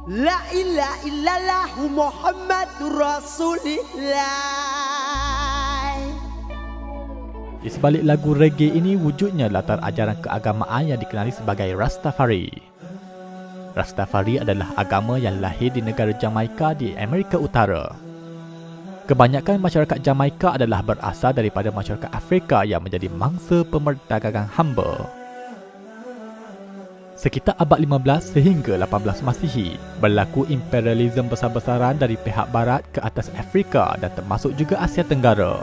La ilaha illallah Muhammadur Rasulillah. Di sebalik lagu reggae ini wujudnya latar ajaran keagamaan yang dikenali sebagai Rastafari. Rastafari adalah agama yang lahir di negara Jamaika di Amerika Utara. Kebanyakan masyarakat Jamaika adalah berasal daripada masyarakat Afrika yang menjadi mangsa pemerdagangan hamba. Sekitar abad 15 sehingga 18 Masihi, berlaku imperialisme besar-besaran dari pihak barat ke atas Afrika dan termasuk juga Asia Tenggara.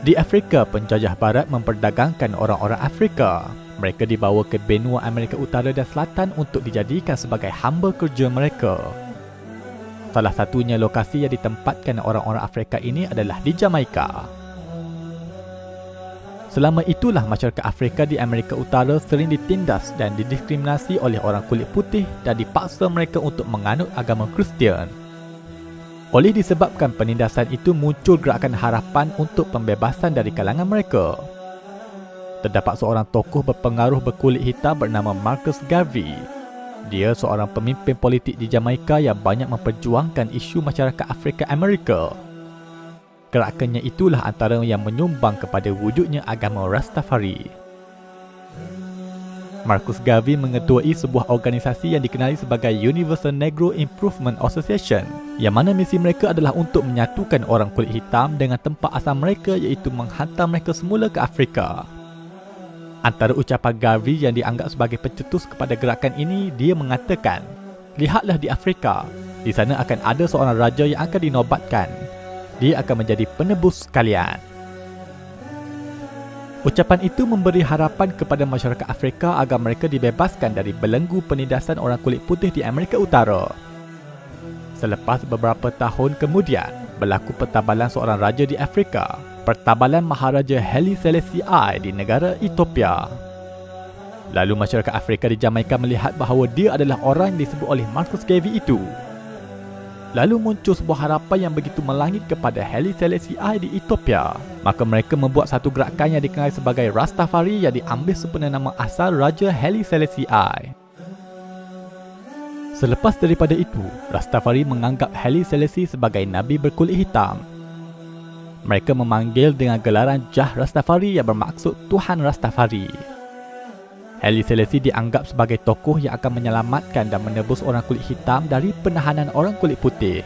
Di Afrika, penjajah barat memperdagangkan orang-orang Afrika. Mereka dibawa ke benua Amerika Utara dan Selatan untuk dijadikan sebagai hamba kerja mereka. Salah satunya lokasi yang ditempatkan orang-orang Afrika ini adalah di Jamaika. Selama itulah masyarakat Afrika di Amerika Utara sering ditindas dan didiskriminasi oleh orang kulit putih dan dipaksa mereka untuk menganut agama Kristian. Oleh disebabkan penindasan itu, muncul gerakan harapan untuk pembebasan dari kalangan mereka. Terdapat seorang tokoh berpengaruh berkulit hitam bernama Marcus Garvey. Dia seorang pemimpin politik di Jamaika yang banyak memperjuangkan isu masyarakat Afrika Amerika. Gerakannya itulah antara yang menyumbang kepada wujudnya agama Rastafari. Marcus Garvey mengetuai sebuah organisasi yang dikenali sebagai Universal Negro Improvement Association, yang mana misi mereka adalah untuk menyatukan orang kulit hitam dengan tempat asal mereka, iaitu menghantar mereka semula ke Afrika. Antara ucapan Garvey yang dianggap sebagai pencetus kepada gerakan ini, dia mengatakan, "Lihatlah di Afrika, di sana akan ada seorang raja yang akan dinobatkan. Dia akan menjadi penebus kalian." Ucapan itu memberi harapan kepada masyarakat Afrika agar mereka dibebaskan dari belenggu penindasan orang kulit putih di Amerika Utara. Selepas beberapa tahun kemudian, berlaku pertabalan seorang raja di Afrika, pertabalan Maharaja Haile Selassie I di negara Ethiopia. Lalu masyarakat Afrika di Jamaika melihat bahawa dia adalah orang yang disebut oleh Marcus Garvey itu. Lalu muncul sebuah harapan yang begitu melangit kepada Haile Selassie I di Ethiopia. Maka mereka membuat satu gerakan yang dikenali sebagai Rastafari yang diambil sempena nama asal Raja Haile Selassie I. Selepas daripada itu, Rastafari menganggap Haile Selassie sebagai Nabi berkulit hitam. Mereka memanggil dengan gelaran Jah Rastafari yang bermaksud Tuhan Rastafari. Haile Selassie dianggap sebagai tokoh yang akan menyelamatkan dan menebus orang kulit hitam dari penahanan orang kulit putih.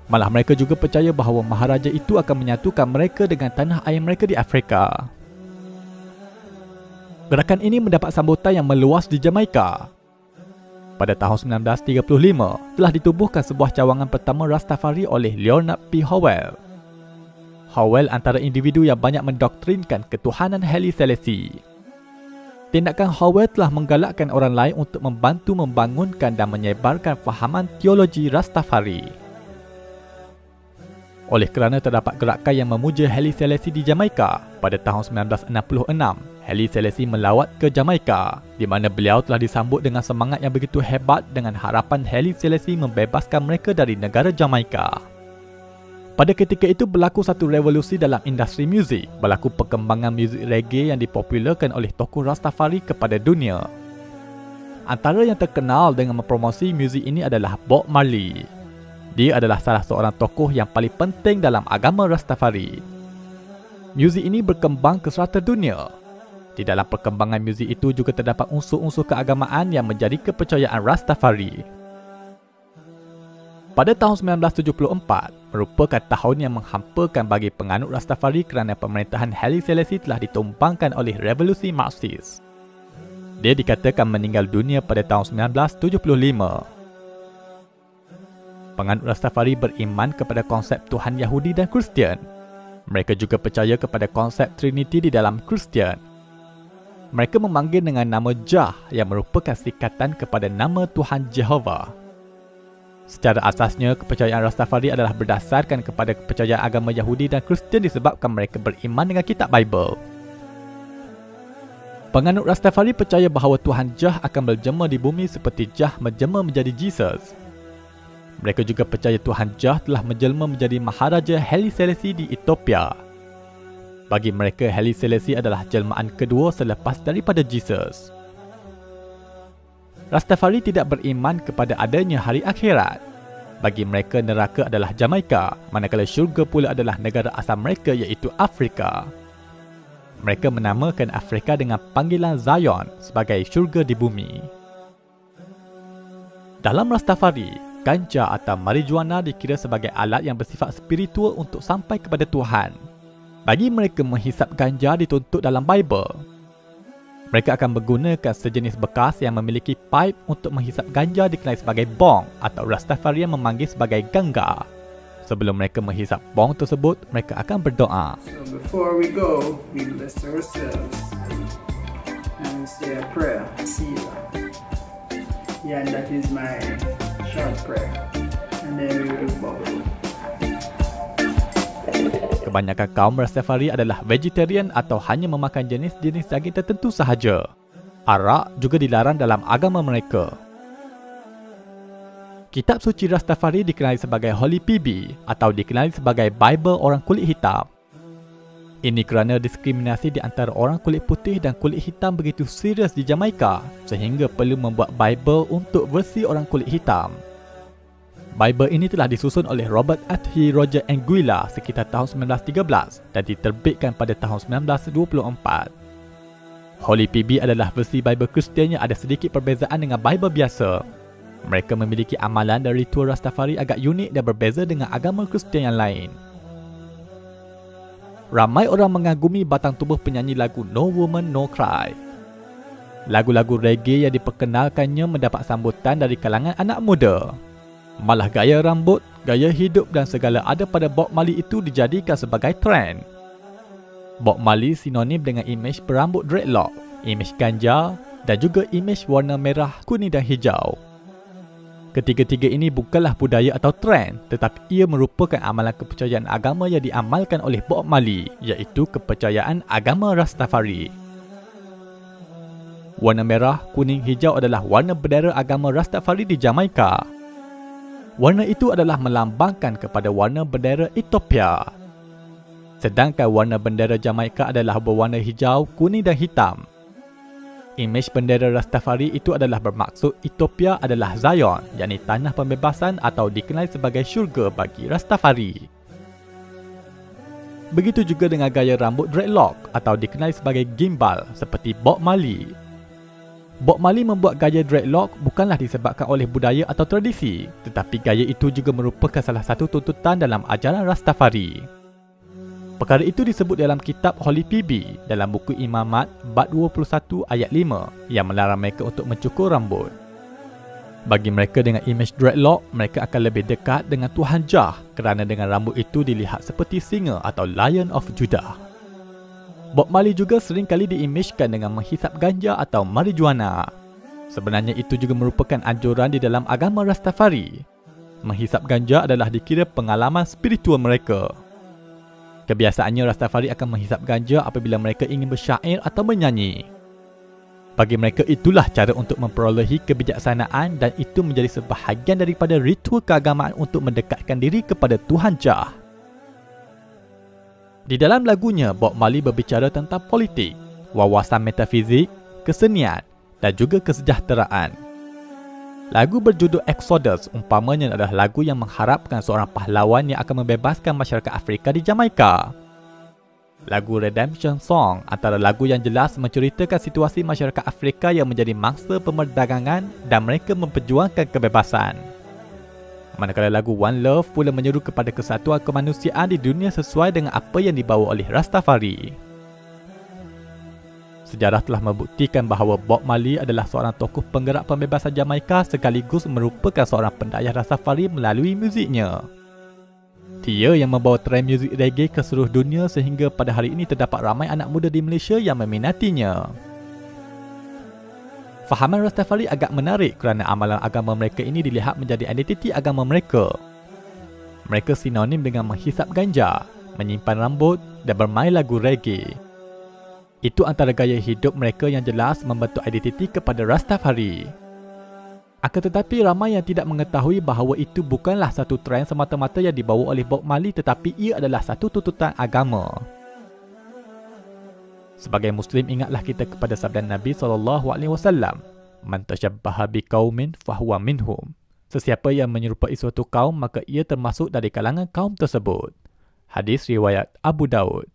Malah mereka juga percaya bahawa Maharaja itu akan menyatukan mereka dengan tanah air mereka di Afrika. Gerakan ini mendapat sambutan yang meluas di Jamaika. Pada tahun 1935, telah ditubuhkan sebuah cawangan pertama Rastafari oleh Leonard P. Howell. Howell antara individu yang banyak mendoktrinkan ketuhanan Haile Selassie. Tindakan Howell telah menggalakkan orang lain untuk membantu membangunkan dan menyebarkan fahaman teologi Rastafari. Oleh kerana terdapat gerakan yang memuja Haile Selassie di Jamaika, pada tahun 1966, Haile Selassie melawat ke Jamaika, di mana beliau telah disambut dengan semangat yang begitu hebat dengan harapan Haile Selassie membebaskan mereka dari negara Jamaika. Pada ketika itu berlaku satu revolusi dalam industri muzik, berlaku perkembangan muzik reggae yang dipopularkan oleh tokoh Rastafari kepada dunia. Antara yang terkenal dengan mempromosi muzik ini adalah Bob Marley. Dia adalah salah seorang tokoh yang paling penting dalam agama Rastafari. Muzik ini berkembang ke serata dunia. Di dalam perkembangan muzik itu juga terdapat unsur-unsur keagamaan yang menjadi kepercayaan Rastafari. Pada tahun 1974, merupakan tahun yang menghampakan bagi penganut Rastafari kerana pemerintahan Haile Selassie telah ditumpangkan oleh revolusi Marxis. Dia dikatakan meninggal dunia pada tahun 1975. Penganut Rastafari beriman kepada konsep Tuhan Yahudi dan Kristian. Mereka juga percaya kepada konsep Trinity di dalam Kristian. Mereka memanggil dengan nama Jah yang merupakan singkatan kepada nama Tuhan Jehovah. Secara asasnya, kepercayaan Rastafari adalah berdasarkan kepada kepercayaan agama Yahudi dan Kristian disebabkan mereka beriman dengan kitab Bible. Penganut Rastafari percaya bahawa Tuhan Jah akan berjema di bumi seperti Jah menjema menjadi Jesus. Mereka juga percaya Tuhan Jah telah menjelma menjadi Maharaja Haile Selassie di Ethiopia. Bagi mereka, Haile Selassie adalah jelmaan kedua selepas daripada Jesus. Rastafari tidak beriman kepada adanya hari akhirat. Bagi mereka, neraka adalah Jamaika, manakala syurga pula adalah negara asal mereka iaitu Afrika. Mereka menamakan Afrika dengan panggilan Zion sebagai syurga di bumi. Dalam Rastafari, ganja atau marijuana dikira sebagai alat yang bersifat spiritual untuk sampai kepada Tuhan. Bagi mereka, menghisap ganja dituntut dalam Bible. Mereka akan menggunakan sejenis bekas yang memiliki pipe untuk menghisap ganja dikenali sebagai bong atau Rastafarian memanggil sebagai ganga. Sebelum mereka menghisap bong tersebut, mereka akan berdoa. So before we go, we bless ourselves and say a prayer, Sila. Yeah, and that is my short prayer. And then we will bubble. Kebanyakan kaum Rastafari adalah vegetarian atau hanya memakan jenis-jenis daging tertentu sahaja. Arak juga dilarang dalam agama mereka. Kitab suci Rastafari dikenali sebagai Holy PB atau dikenali sebagai Bible orang kulit hitam. Ini kerana diskriminasi di antara orang kulit putih dan kulit hitam begitu serius di Jamaika sehingga perlu membuat Bible untuk versi orang kulit hitam. Bible ini telah disusun oleh Robert H. Roger Anguilla sekitar tahun 1913 dan diterbitkan pada tahun 1924. Holy PB adalah versi Bible Kristian yang ada sedikit perbezaan dengan Bible biasa. Mereka memiliki amalan dan ritual Rastafari agak unik dan berbeza dengan agama Kristian yang lain. Ramai orang mengagumi batang tubuh penyanyi lagu No Woman No Cry. Lagu-lagu reggae yang diperkenalkannya mendapat sambutan dari kalangan anak muda. Malah gaya rambut, gaya hidup dan segala ada pada Bob Marley itu dijadikan sebagai trend. Bob Marley sinonim dengan imej berambut dreadlock, imej ganja dan juga imej warna merah, kuning dan hijau. Ketiga-tiga ini bukanlah budaya atau trend, tetapi ia merupakan amalan kepercayaan agama yang diamalkan oleh Bob Marley, iaitu kepercayaan agama Rastafari. Warna merah, kuning, hijau adalah warna bendera agama Rastafari di Jamaika. Warna itu adalah melambangkan kepada warna bendera Ethiopia. Sedangkan warna bendera Jamaika adalah berwarna hijau, kuning dan hitam. Imej bendera Rastafari itu adalah bermaksud Ethiopia adalah Zion, yakni tanah pembebasan atau dikenali sebagai syurga bagi Rastafari. Begitu juga dengan gaya rambut dreadlock atau dikenali sebagai gimbal seperti Bob Marley. Bob Marley membuat gaya dreadlock bukanlah disebabkan oleh budaya atau tradisi, tetapi gaya itu juga merupakan salah satu tuntutan dalam ajaran Rastafari. Perkara itu disebut dalam kitab Holy PB dalam buku Imamat bab 21 ayat 5 yang melarang mereka untuk mencukur rambut. Bagi mereka dengan imej dreadlock, mereka akan lebih dekat dengan Tuhan Jah kerana dengan rambut itu dilihat seperti singa atau Lion of Judah. Bob Marley juga sering kali diimejkan dengan menghisap ganja atau marijuana. Sebenarnya itu juga merupakan anjuran di dalam agama Rastafari. Menghisap ganja adalah dikira pengalaman spiritual mereka. Kebiasaannya Rastafari akan menghisap ganja apabila mereka ingin bersyair atau menyanyi. Bagi mereka itulah cara untuk memperolehi kebijaksanaan dan itu menjadi sebahagian daripada ritual keagamaan untuk mendekatkan diri kepada Tuhan Jah. Di dalam lagunya, Bob Marley berbicara tentang politik, wawasan metafizik, kesenian dan juga kesejahteraan. Lagu berjudul Exodus umpamanya adalah lagu yang mengharapkan seorang pahlawan yang akan membebaskan masyarakat Afrika di Jamaika. Lagu Redemption Song antara lagu yang jelas menceritakan situasi masyarakat Afrika yang menjadi mangsa pemerdagangan dan mereka memperjuangkan kebebasan. Manakala lagu One Love pula menyeru kepada kesatuan kemanusiaan di dunia sesuai dengan apa yang dibawa oleh Rastafari. Sejarah telah membuktikan bahawa Bob Marley adalah seorang tokoh penggerak pembebasan Jamaika sekaligus merupakan seorang pendayah Rastafari melalui muziknya. Dia yang membawa trend muzik reggae ke seluruh dunia sehingga pada hari ini terdapat ramai anak muda di Malaysia yang meminatinya. Fahaman Rastafari agak menarik kerana amalan agama mereka ini dilihat menjadi identiti agama mereka. Mereka sinonim dengan menghisap ganja, menyimpan rambut dan bermain lagu reggae. Itu antara gaya hidup mereka yang jelas membentuk identiti kepada Rastafari. Akan tetapi ramai yang tidak mengetahui bahawa itu bukanlah satu trend semata-mata yang dibawa oleh Bob Marley tetapi ia adalah satu tuntutan agama. Sebagai Muslim, ingatlah kita kepada sabda Nabi SAW. Man tashabbaha biqaumin fahuwa minhum. Sesiapa yang menyerupai suatu kaum, maka ia termasuk dari kalangan kaum tersebut. Hadis riwayat Abu Daud.